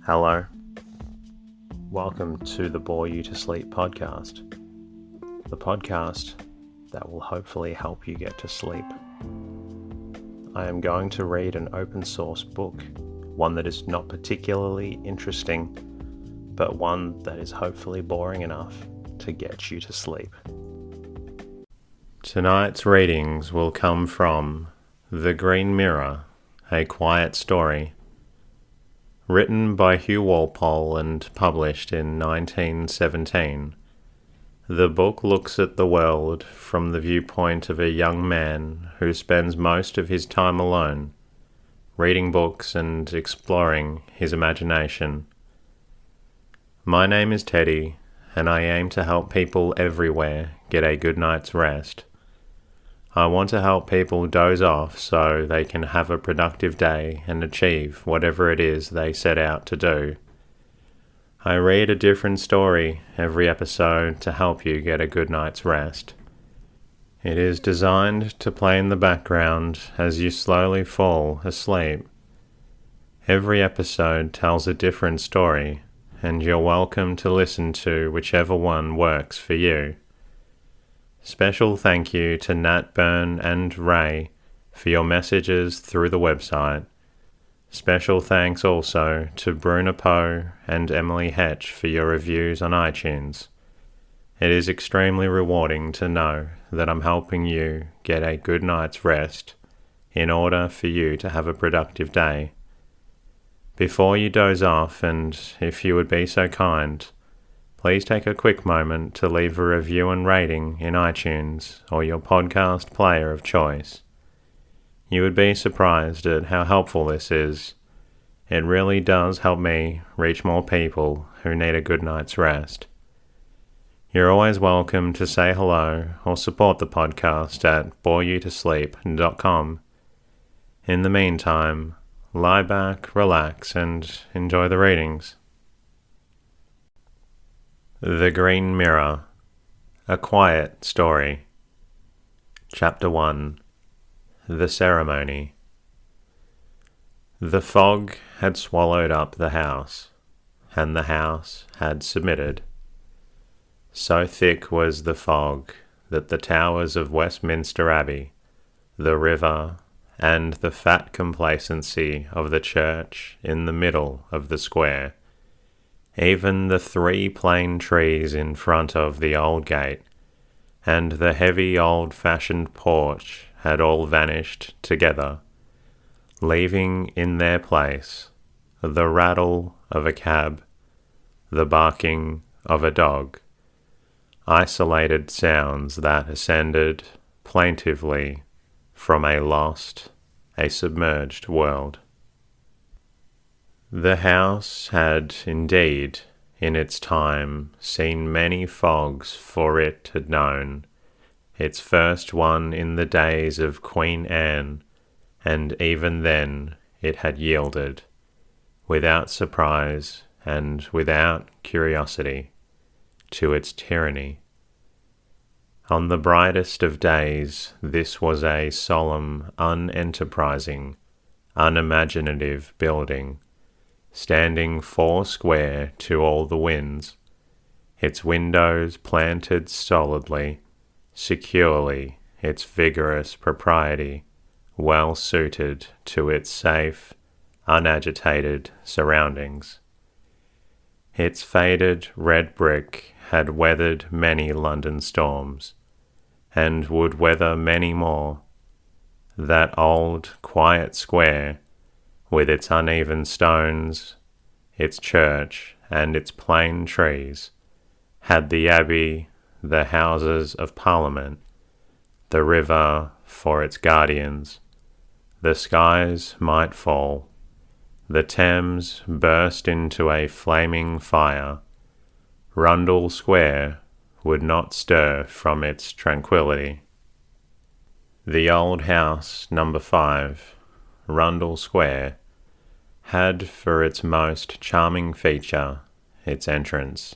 Hello. Welcome to the Bore You to Sleep podcast. The podcast that will hopefully help you get to sleep. I am going to read an open source book, one that is not particularly interesting, but one that is hopefully boring enough to get you to sleep. Tonight's readings will come from The Green Mirror, A Quiet Story, written by Hugh Walpole and published in 1917. The book looks at the world from the viewpoint of a young man who spends most of his time alone, reading books and exploring his imagination. My name is Teddy, and I aim to help people everywhere get a good night's rest. I want to help people doze off so they can have a productive day and achieve whatever it is they set out to do. I read a different story every episode to help you get a good night's rest. It is designed to play in the background as you slowly fall asleep. Every episode tells a different story, and you're welcome to listen to whichever one works for you. Special thank you to Nat Byrne and Ray for your messages through the website. Special thanks also to Bruna Poe and Emily Hetch for your reviews on iTunes. It is extremely rewarding to know that I'm helping you get a good night's rest in order for you to have a productive day. Before you doze off, and if you would be so kind, please take a quick moment to leave a review and rating in iTunes or your podcast player of choice. You would be surprised at how helpful this is. It really does help me reach more people who need a good night's rest. You're always welcome to say hello or support the podcast at boreyoutosleep.com. In the meantime, lie back, relax, and enjoy the readings. The Green Mirror, A Quiet Story. Chapter 1. The Ceremony. The fog had swallowed up the house, and the house had submitted. So thick was the fog that the towers of Westminster Abbey, the river, and the fat complacency of the church in the middle of the square, even the 3 plane trees in front of the old gate, and the heavy old-fashioned porch had all vanished together, leaving in their place the rattle of a cab, the barking of a dog, isolated sounds that ascended plaintively from a lost, a submerged world. The house had indeed, in its time, seen many fogs, for it had known its first one in the days of Queen Anne, and even then it had yielded, without surprise and without curiosity, to its tyranny. On the brightest of days this was a solemn, unenterprising, unimaginative building, standing 4 square to all the winds, its windows planted solidly, securely, its vigorous propriety well suited to its safe, unagitated surroundings. Its faded red brick had weathered many London storms, and would weather many more. That old, quiet square, with its uneven stones, its church, and its plane trees, had the Abbey, the Houses of Parliament, the river for its guardians. The skies might fall, the Thames burst into a flaming fire. Rundle Square would not stir from its tranquillity. The old house, number 5, Rundle Square, had for its most charming feature its entrance.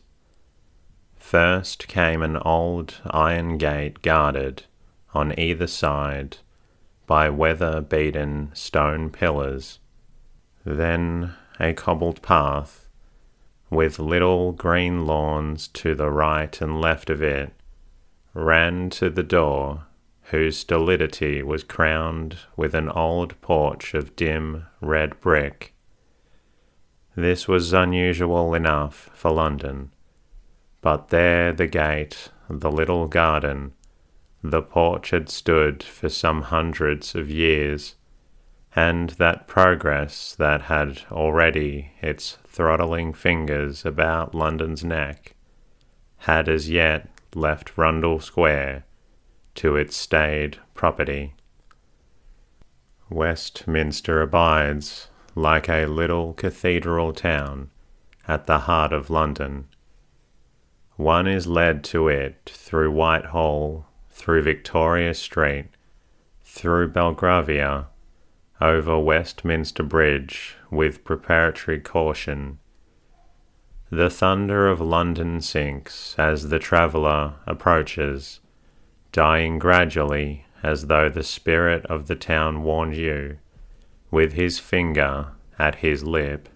First came an old iron gate guarded on either side by weather-beaten stone pillars, then a cobbled path, with little green lawns to the right and left of it, ran to the door, whose stolidity was crowned with an old porch of dim red brick. This was unusual enough for London, but there the gate, the little garden, the porch had stood for some hundreds of years, and that progress that had already its throttling fingers about London's neck had as yet left Rundle Square to its staid property. Westminster abides like a little cathedral town at the heart of London. One is led to it through Whitehall, through Victoria Street, through Belgravia, over Westminster Bridge with preparatory caution. The thunder of London sinks as the traveller approaches, dying gradually as though the spirit of the town warned you, with his finger at his lip.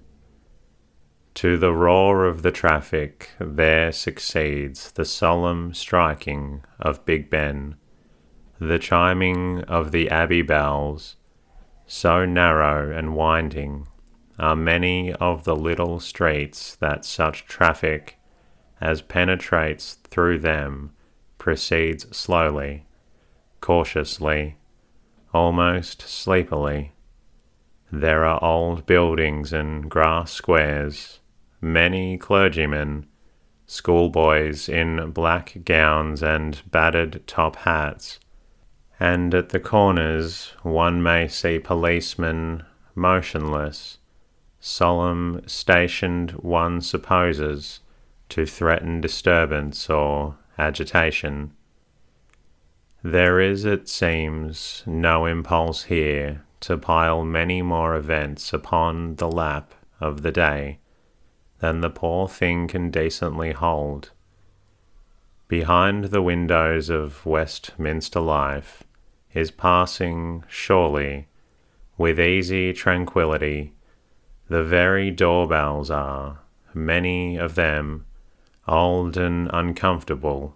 To the roar of the traffic there succeeds the solemn striking of Big Ben, the chiming of the Abbey bells. So narrow and winding are many of the little streets that such traffic as penetrates through them proceeds slowly, cautiously, almost sleepily. There are old buildings and grass squares, many clergymen, schoolboys in black gowns and battered top hats, and at the corners one may see policemen motionless, solemn, stationed one supposes to threaten disturbance or agitation. There is, it seems, no impulse here to pile many more events upon the lap of the day than the poor thing can decently hold. Behind the windows of Westminster life is passing, surely, with easy tranquillity, the very doorbells are, many of them, old and uncomfortable,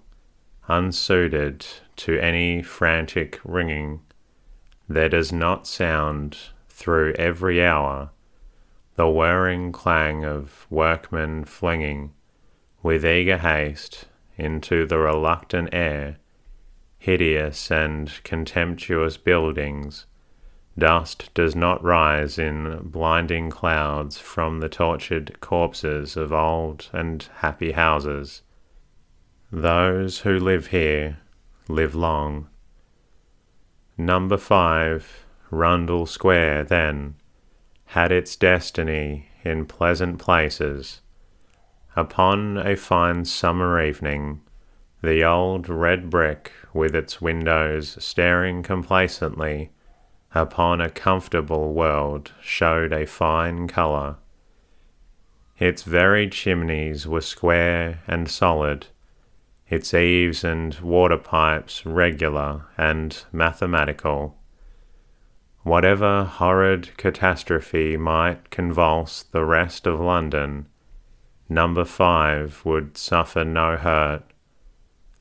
unsuited to any frantic ringing. There does not sound, through every hour, the whirring clang of workmen flinging, with eager haste, into the reluctant air, hideous and contemptuous buildings. Dust does not rise in blinding clouds from the tortured corpses of old and happy houses. Those who live here live long. Number 5, Rundle Square, then, had its destiny in pleasant places. Upon a fine summer evening, the old red brick with its windows staring complacently upon a comfortable world showed a fine colour. Its very chimneys were square and solid, its eaves and water pipes regular and mathematical. Whatever horrid catastrophe might convulse the rest of London, Number 5 would suffer no hurt.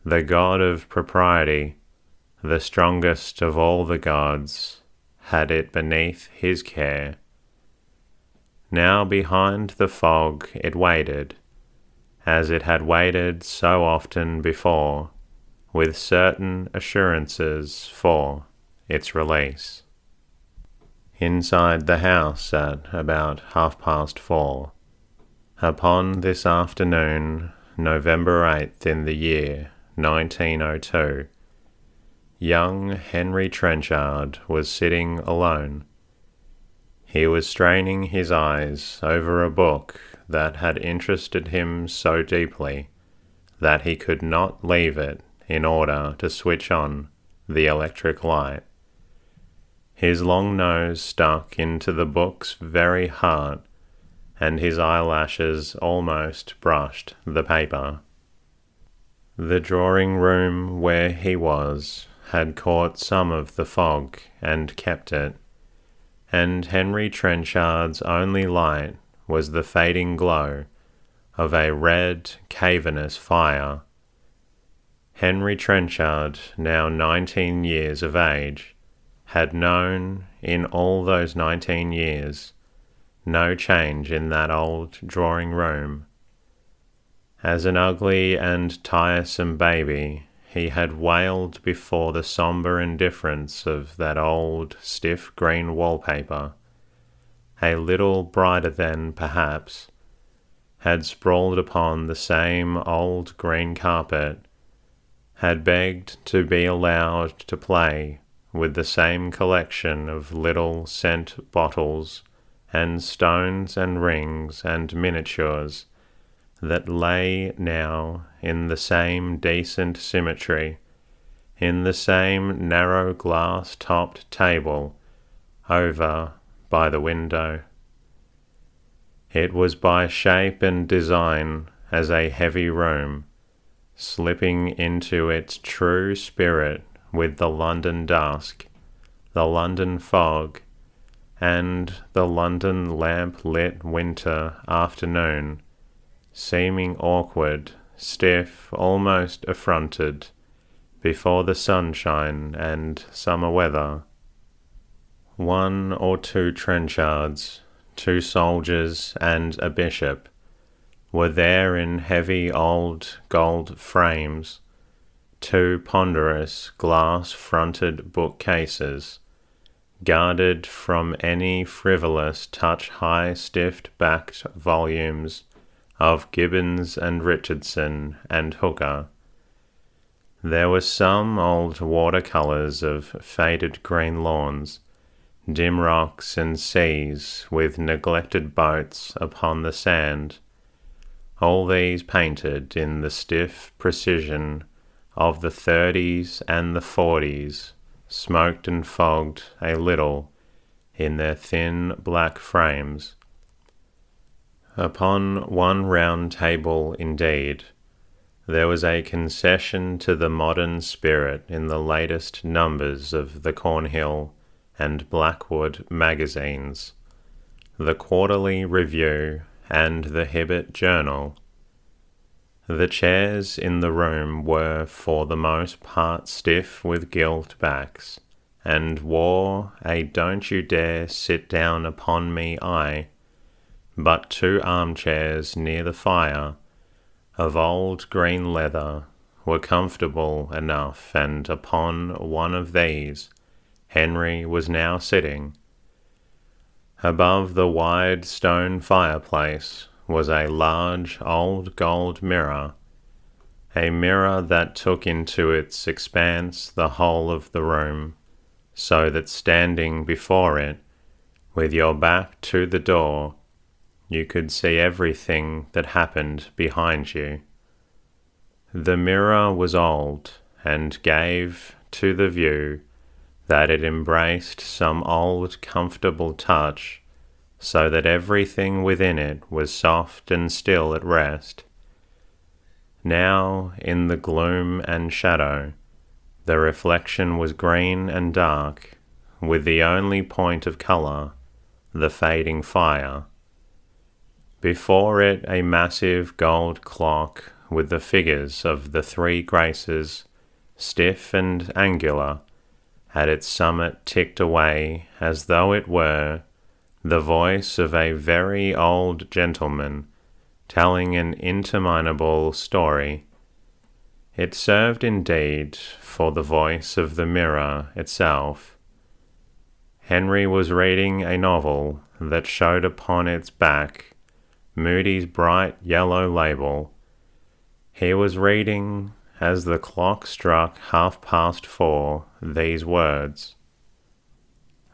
The god of propriety, the strongest of all the gods, had it beneath his care. Now behind the fog it waited, as it had waited so often before, with certain assurances for its release. Inside the house at about 4:30, upon this afternoon, November 8th in the year 1902, young Henry Trenchard was sitting alone. He was straining his eyes over a book that had interested him so deeply that he could not leave it in order to switch on the electric light. His long nose stuck into the book's very heart, and his eyelashes almost brushed the paper. The drawing-room where he was had caught some of the fog and kept it, and Henry Trenchard's only light was the fading glow of a red, cavernous fire. Henry Trenchard, now 19 years of age, had known, in all those 19 years, no change in that old drawing-room. As an ugly and tiresome baby, he had wailed before the sombre indifference of that old, stiff green wallpaper. A little brighter than, perhaps, had sprawled upon the same old green carpet, had begged to be allowed to play with the same collection of little scent bottles and stones and rings and miniatures that lay now in the same decent symmetry, in the same narrow glass-topped table over by the window. It was by shape and design as a heavy room, slipping into its true spirit with the London dusk, the London fog, and the London lamp-lit winter afternoon, seeming awkward, stiff, almost affronted, before the sunshine and summer weather. One or two Trenchards, 2 soldiers and a bishop, were there in heavy old gold frames, 2 ponderous glass-fronted bookcases, guarded from any frivolous touch high stiff-backed volumes of Gibbons and Richardson and Hooker. There were some old watercolours of faded green lawns, dim rocks and seas with neglected boats upon the sand, all these painted in the stiff precision of the 30s and the 40s, smoked and fogged a little in their thin black frames. Upon one round table, indeed, there was a concession to the modern spirit in the latest numbers of the Cornhill and Blackwood magazines, the Quarterly Review and the Hibbert Journal. The chairs in the room were for the most part stiff with gilt backs, and wore a don't you dare sit down upon me eye, but 2 armchairs near the fire, of old green leather, were comfortable enough, and upon one of these Henry was now sitting. Above the wide stone fireplace was a large old gold mirror, a mirror that took into its expanse the whole of the room, so that standing before it, with your back to the door, you could see everything that happened behind you. The mirror was old, and gave to the view that it embraced some old comfortable touch, so that everything within it was soft and still at rest. Now, in the gloom and shadow, the reflection was green and dark, with the only point of colour, the fading fire. Before it a massive gold clock with the figures of the 3 Graces, stiff and angular, at its summit ticked away as though it were the voice of a very old gentleman telling an interminable story. It served indeed for the voice of the mirror itself. Henry was reading a novel that showed upon its back Moody's bright yellow label. He was reading, as the clock struck 4:30, these words: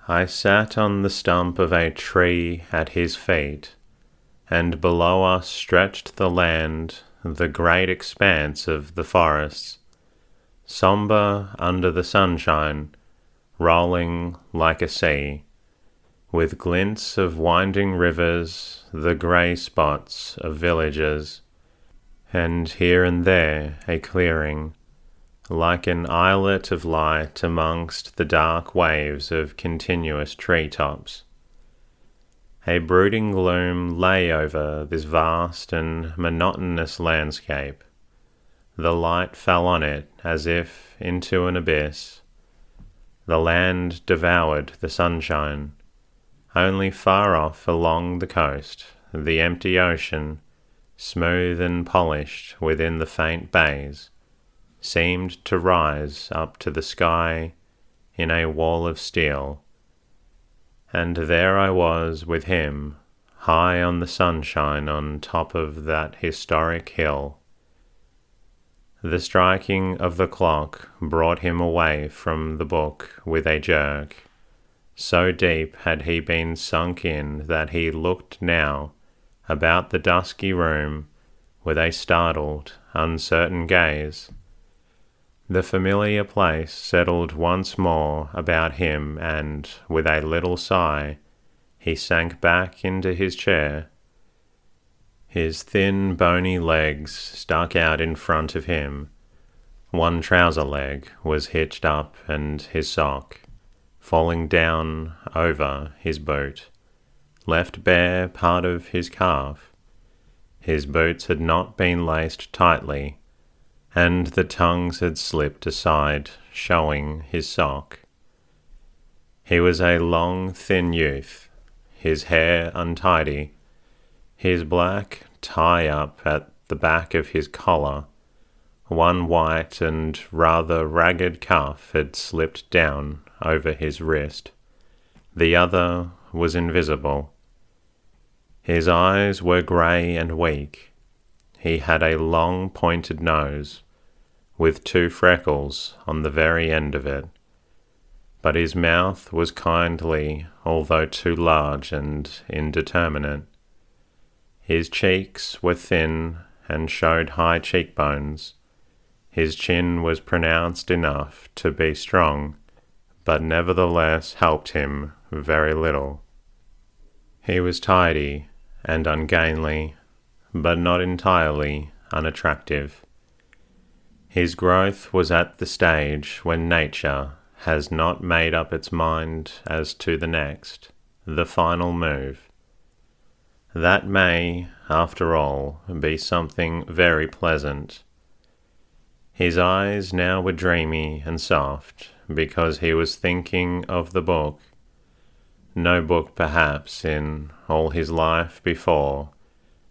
I sat on the stump of a tree at his feet, and below us stretched the land, the great expanse of the forests, sombre under the sunshine, rolling like a sea, with glints of winding rivers, the grey spots of villages, and here and there a clearing, like an islet of light amongst the dark waves of continuous tree-tops. A brooding gloom lay over this vast and monotonous landscape. The light fell on it as if into an abyss. The land devoured the sunshine. Only far off along the coast, the empty ocean, smooth and polished within the faint bays, seemed to rise up to the sky in a wall of steel. And there I was with him, high on the sunshine on top of that historic hill. The striking of the clock brought him away from the book with a jerk. So deep had he been sunk in that he looked now about the dusky room with a startled, uncertain gaze. The familiar place settled once more about him, and, with a little sigh, he sank back into his chair. His thin, bony legs stuck out in front of him. One trouser leg was hitched up, and his sock, falling down over his boot, left bare part of his calf. His boots had not been laced tightly, and the tongues had slipped aside, showing his sock. He was a long, thin youth, his hair untidy, his black tie-up at the back of his collar. One white and rather ragged cuff had slipped down over his wrist. The other was invisible. His eyes were grey and weak. He had a long pointed nose, with 2 freckles on the very end of it. But his mouth was kindly, although too large and indeterminate. His cheeks were thin and showed high cheekbones. His chin was pronounced enough to be strong, but nevertheless helped him very little. He was tidy and ungainly, but not entirely unattractive. His growth was at the stage when nature has not made up its mind as to the next, the final move. That may, after all, be something very pleasant. His eyes now were dreamy and soft, because he was thinking of the book. No book, perhaps, in all his life before,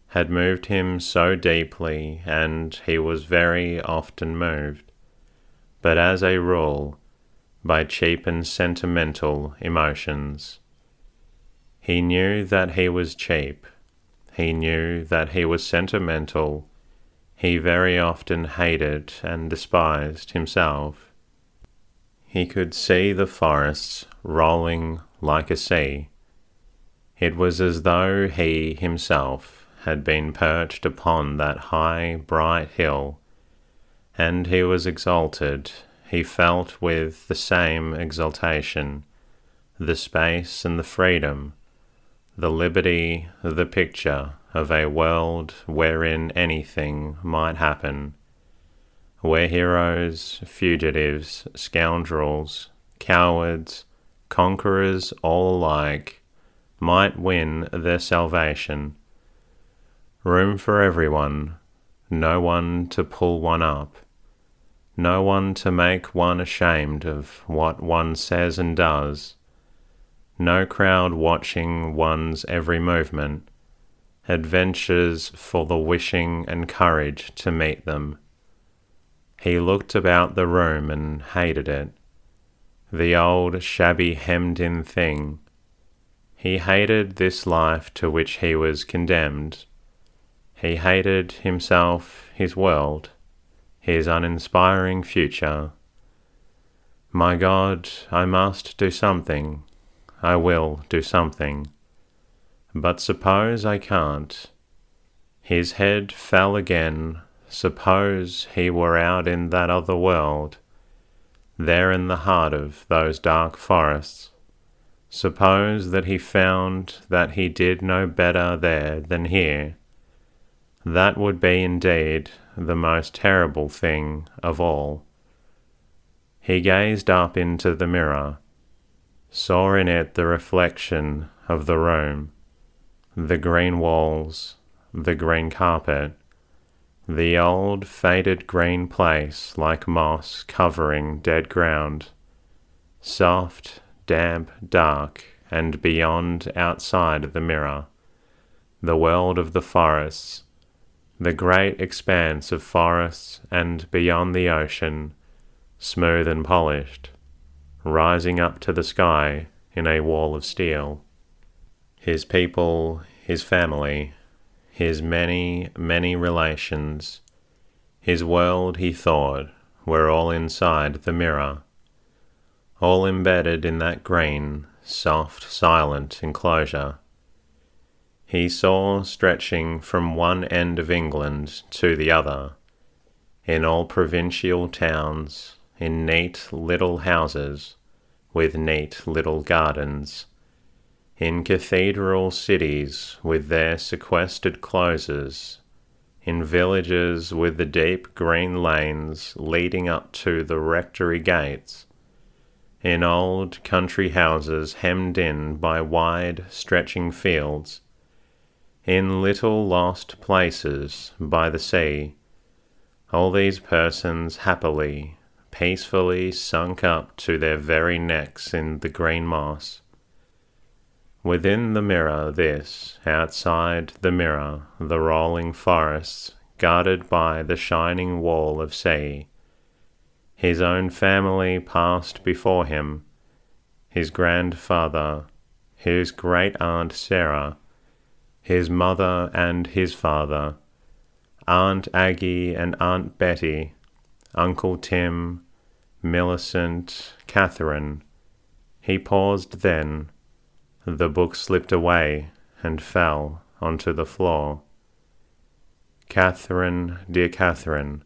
had moved him so deeply, and he was very often moved, but as a rule, by cheap and sentimental emotions. He knew that he was cheap. He knew that he was sentimental. He very often hated and despised himself. He could see the forests rolling like a sea. It was as though he himself had been perched upon that high, bright hill, and he was exalted. He felt with the same exaltation the space and the freedom, the liberty, the picture of a world wherein anything might happen, where heroes, fugitives, scoundrels, cowards, conquerors all alike might win their salvation. Room for everyone, no one to pull one up, no one to make one ashamed of what one says and does, no crowd watching one's every movement, adventures for the wishing and courage to meet them. He looked about the room and hated it, the old shabby hemmed-in thing. He hated this life to which he was condemned. He hated himself, his world, his uninspiring future. My God, I must do something. I will do something. But suppose I can't. His head fell again. Suppose he were out in that other world, there in the heart of those dark forests. Suppose that he found that he did no better there than here. That would be indeed the most terrible thing of all. He gazed up into the mirror, saw in it the reflection of the room, the green walls, the green carpet, the old faded green place like moss covering dead ground, soft, damp, dark, and beyond outside the mirror, the world of the forests, the great expanse of forests, and beyond the ocean, smooth and polished, rising up to the sky in a wall of steel. His people, his family, his many, many relations, his world, he thought, were all inside the mirror, all embedded in that green, soft, silent enclosure. He saw stretching from one end of England to the other, in all provincial towns, in neat little houses, with neat little gardens, in cathedral cities with their sequestered closes, in villages with the deep green lanes leading up to the rectory gates, in old country houses hemmed in by wide stretching fields, in little lost places by the sea, all these persons happily, peacefully sunk up to their very necks in the green moss. Within the mirror this, outside the mirror the rolling forests guarded by the shining wall of sea. His own family passed before him, his grandfather, his great-aunt Sarah, his mother and his father, Aunt Aggie and Aunt Betty, Uncle Tim, Millicent, Catherine. He paused then. The book slipped away and fell onto the floor. Catherine, dear Catherine,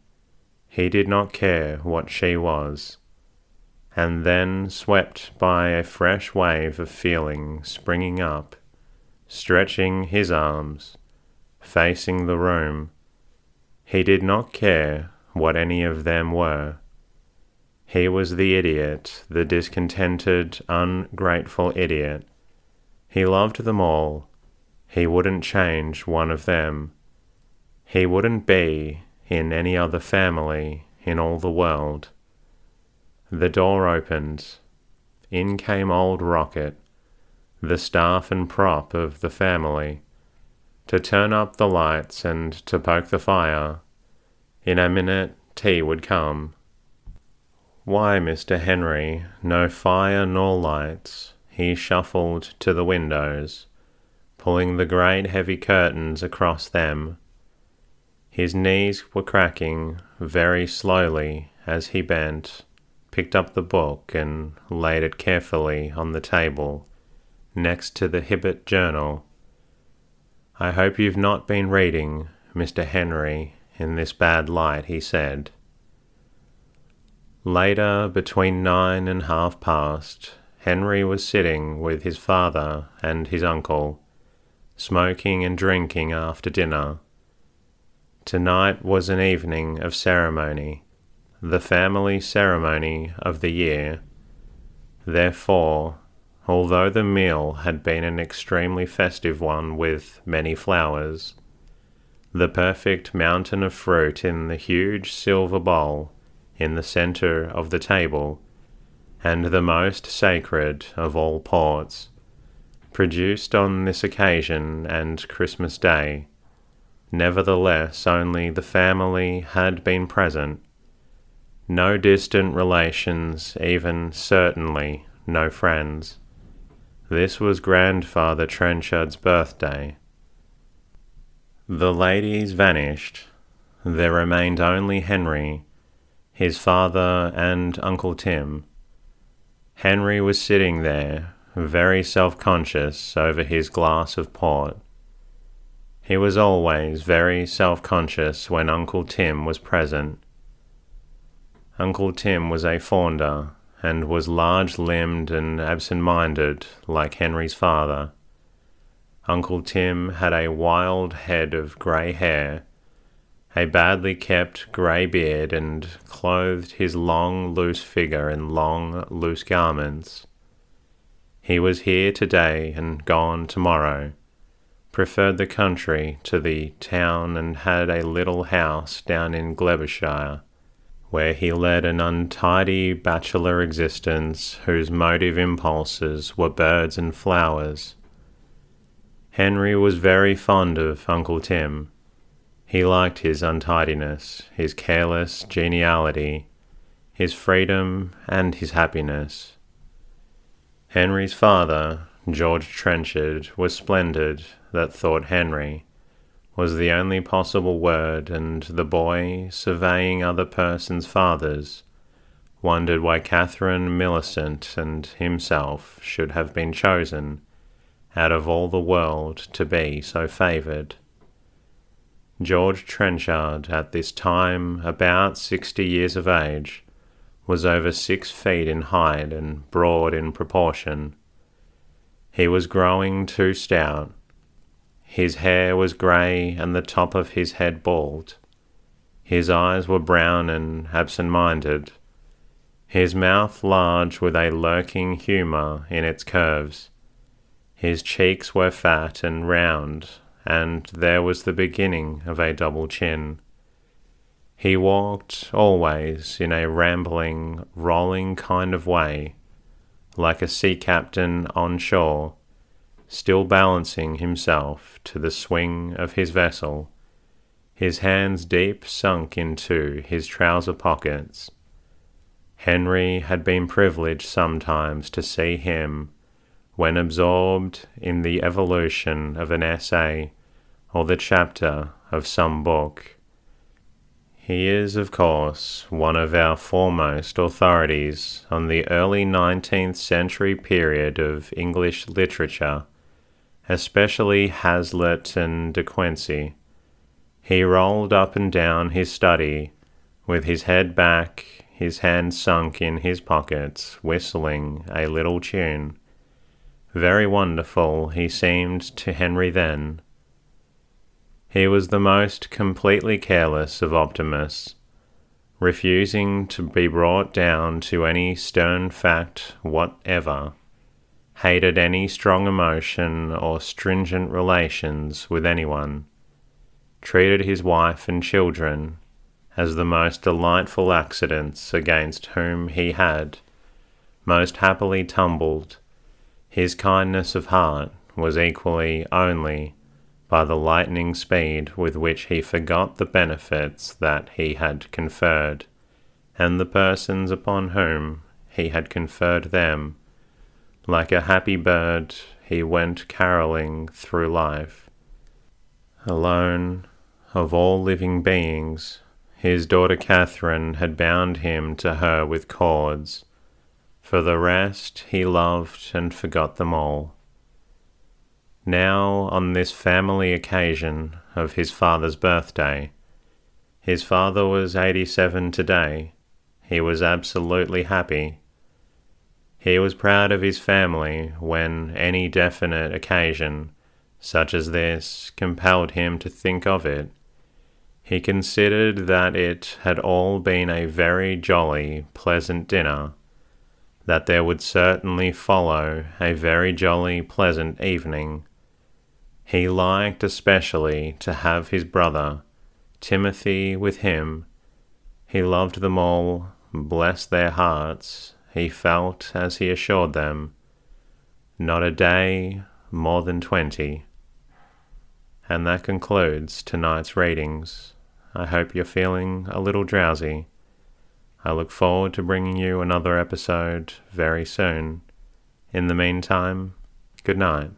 he did not care what she was. And then, swept by a fresh wave of feeling springing up, stretching his arms, facing the room, he did not care what any of them were. He was the idiot, the discontented, ungrateful idiot. He loved them all. He wouldn't change one of them. He wouldn't be in any other family in all the world. The door opened. In came old Rocket, the staff and prop of the family, to turn up the lights and to poke the fire. In a minute tea would come. Why, Mr. Henry, no fire nor lights? He shuffled to the windows, pulling the great heavy curtains across them. His knees were cracking very slowly as he bent, picked up the book and laid it carefully on the table next to the Hibbert Journal. I hope you've not been reading, Mr. Henry, in this bad light, he said. Later, between 9 and past, Henry was sitting with his father and his uncle, smoking and drinking after dinner. Tonight was an evening of ceremony, the family ceremony of the year. Therefore, although the meal had been an extremely festive one with many flowers, the perfect mountain of fruit in the huge silver bowl in the centre of the table, and the most sacred of all ports, produced on this occasion and Christmas Day. Nevertheless, only the family had been present. No distant relations, even certainly no friends. This was Grandfather Trenchard's birthday. The ladies vanished. There remained only Henry, his father, and Uncle Tim. Henry was sitting there, very self-conscious over his glass of port. He was always very self-conscious when Uncle Tim was present. Uncle Tim was a founder, and was large-limbed and absent-minded like Henry's father. Uncle Tim had a wild head of grey hair, a badly kept grey beard, and clothed his long, loose figure in long, loose garments. He was here today and gone tomorrow, preferred the country to the town and had a little house down in Gloucestershire, where he led an untidy bachelor existence whose motive impulses were birds and flowers. Henry was very fond of Uncle Tim. He liked his untidiness, his careless geniality, his freedom, and his happiness. Henry's father, George Trenchard, was splendid, that thought Henry, was the only possible word, and the boy, surveying other persons' fathers, wondered why Catherine Millicent and himself should have been chosen, out of all the world, to be so favoured. George Trenchard, at this time about 60 years of age, was over 6 feet in height and broad in proportion. He was growing too stout. His hair was grey and the top of his head bald. His eyes were brown and absent-minded. His mouth large with a lurking humour in its curves. His cheeks were fat and round, and there was the beginning of a double chin. He walked always in a rambling, rolling kind of way, like a sea captain on shore, still balancing himself to the swing of his vessel, his hands deep sunk into his trouser pockets. Henry had been privileged sometimes to see him, when absorbed in the evolution of an essay or the chapter of some book. He is, of course, one of our foremost authorities on the early 19th century period of English literature, especially Hazlitt and De Quincey. He rolled up and down his study, with his head back, his hands sunk in his pockets, whistling a little tune. Very wonderful he seemed to Henry then. He was the most completely careless of optimists, refusing to be brought down to any stern fact whatever, hated any strong emotion or stringent relations with anyone, treated his wife and children as the most delightful accidents against whom he had most happily tumbled. His kindness of heart was equally only by the lightning speed with which he forgot the benefits that he had conferred, and the persons upon whom he had conferred them. Like a happy bird, he went carolling through life. Alone of all living beings, his daughter Catherine had bound him to her with cords. For the rest, he loved and forgot them all. Now, on this family occasion of his father's birthday, his father was 87 today. He was absolutely happy. He was proud of his family when any definite occasion, such as this, compelled him to think of it. He considered that it had all been a very jolly, pleasant dinner, that there would certainly follow a very jolly, pleasant evening. He liked especially to have his brother, Timothy, with him. He loved them all, bless their hearts. He felt, as he assured them, not a day more than 20. And that concludes tonight's readings. I hope you're feeling a little drowsy. I look forward to bringing you another episode very soon. In the meantime, good night.